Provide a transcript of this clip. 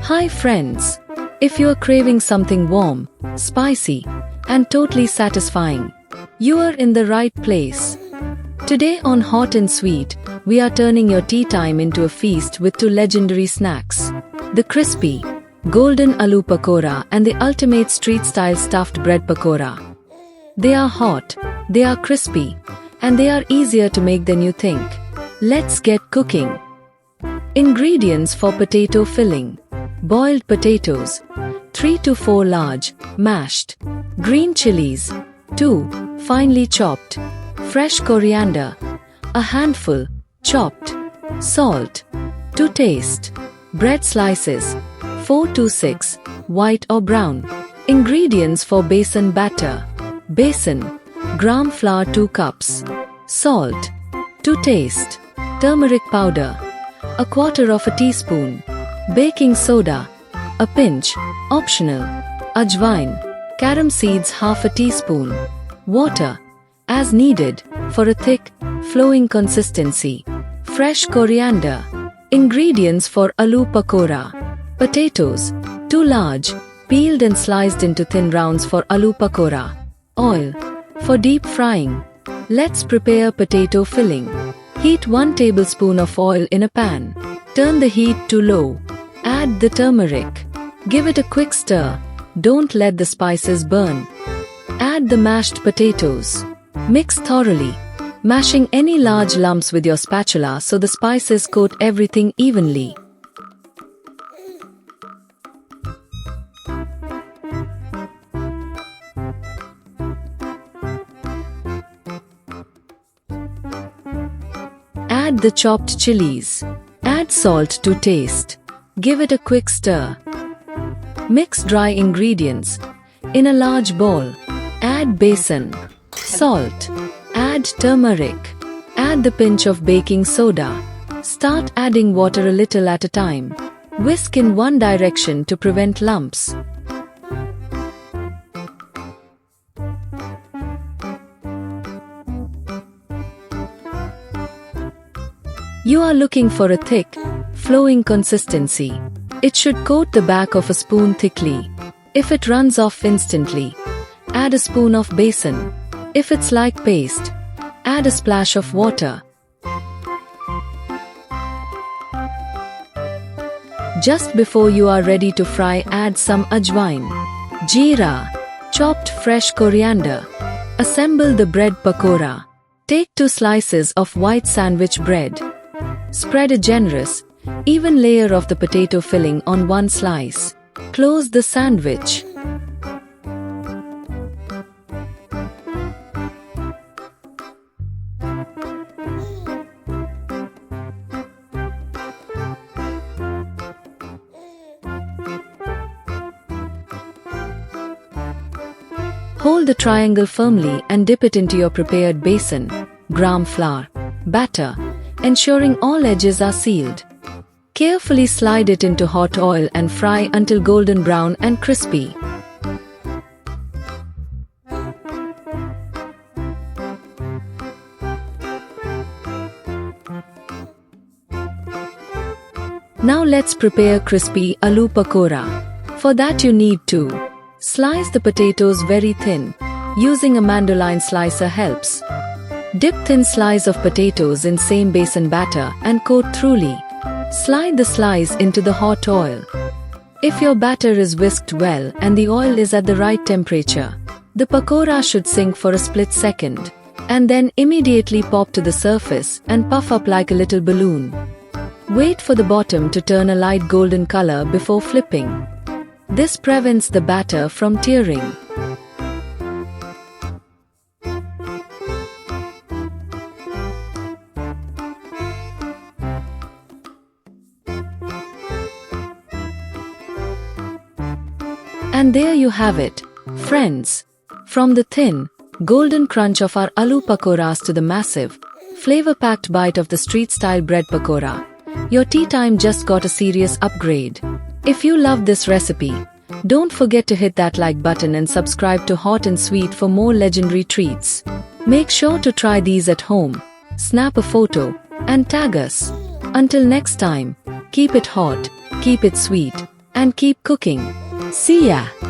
Hi friends! If you are craving something warm, spicy, and totally satisfying, you are in the right place. Today on Hot and Sweet, we are turning your tea time into a feast with two legendary snacks. The crispy, golden aloo pakora and the ultimate street-style stuffed bread pakora. They are hot, they are crispy, and they are easier to make than you think. Let's get cooking. Ingredients for potato filling. Boiled potatoes, 3 to 4 large, mashed. Green chilies, 2, finely chopped. Fresh coriander, a handful, chopped. Salt, to taste. Bread slices, 4 to 6, white or brown. Ingredients for besan batter. Besan, gram flour 2 cups. Salt, to taste. Turmeric powder, a quarter of a teaspoon. Baking soda, a pinch, optional. Ajwain, carom seeds half a teaspoon. Water, as needed, for a thick, flowing consistency. Fresh coriander. Ingredients for aloo pakora. Potatoes, 2 large, peeled and sliced into thin rounds for aloo pakora. Oil, for deep frying. Let's prepare potato filling. Heat 1 tablespoon of oil in a pan. Turn the heat to low. Add the turmeric. Give it a quick stir. Don't let the spices burn. Add the mashed potatoes. Mix thoroughly, mashing any large lumps with your spatula so the spices coat everything evenly. Add the chopped chilies. Add salt to taste. Give it a quick stir. Mix dry ingredients. In a large bowl, add besan, salt, add turmeric, add the pinch of baking soda. Start adding water a little at a time. Whisk in one direction to prevent lumps. You are looking for a thick, flowing consistency. It should coat the back of a spoon thickly. If it runs off instantly, add a spoon of besan. If it's like paste, add a splash of water. Just before you are ready to fry, add some ajwain, jeera, chopped fresh coriander. Assemble the bread pakora. Take 2 slices of white sandwich bread. Spread a generous, even layer of the potato filling on one slice. Close the sandwich. Hold the triangle firmly and dip it into your prepared besan, gram flour, batter, ensuring all edges are sealed. Carefully slide it into hot oil and fry until golden brown and crispy. Now let's prepare crispy aloo pakora. For that you need to slice the potatoes very thin. Using a mandolin slicer helps. Dip thin slice of potatoes in same besan batter and coat thoroughly. Slide the slice into the hot oil. If your batter is whisked well and the oil is at the right temperature, the pakora should sink for a split second, and then immediately pop to the surface and puff up like a little balloon. Wait for the bottom to turn a light golden color before flipping. This prevents the batter from tearing. And there you have it, friends. From the thin, golden crunch of our aloo pakoras to the massive, flavor-packed bite of the street-style bread pakora, your tea time just got a serious upgrade. If you love this recipe, don't forget to hit that like button and subscribe to Hot and Sweet for more legendary treats. Make sure to try these at home, snap a photo, and tag us. Until next time, keep it hot, keep it sweet, and keep cooking. See ya!